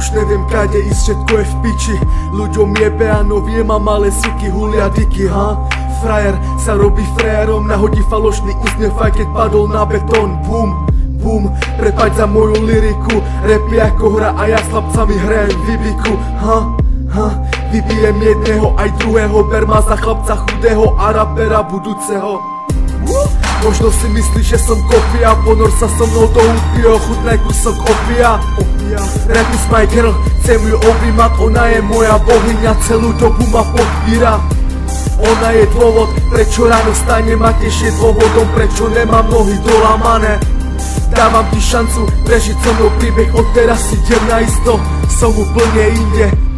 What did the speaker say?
Už neviem kade ísť, všetko je v piči. Ľuďom jebe a novie má malé suky, hulia diky, ha? Frajer sa robí frajerom, nahodí falošný úsmev, aj keď padol na betón. Bum, bum, prepáď za moju lyriku. Rap je ako hra a ja s chlapcami hrajem vybiku, ha? Vybijem jedného aj druhého, ber ma za chlapca chudého a rapera budúceho. Možno si myslíš, že som kopia, ponor sa so mnou do hudby, ochutnaj kúsok opia. Rap is my girl, chcem ju objímať, ona je moja bohyňa, celú dobu ma podpíra. Ona je dôvod, prečo ráno stanem a tiež je dôvodom, prečo nemám nohy dolamané. Dávam ti šancu prežiť so mnou príbeh, odteraz idem na isto, som úplne inde.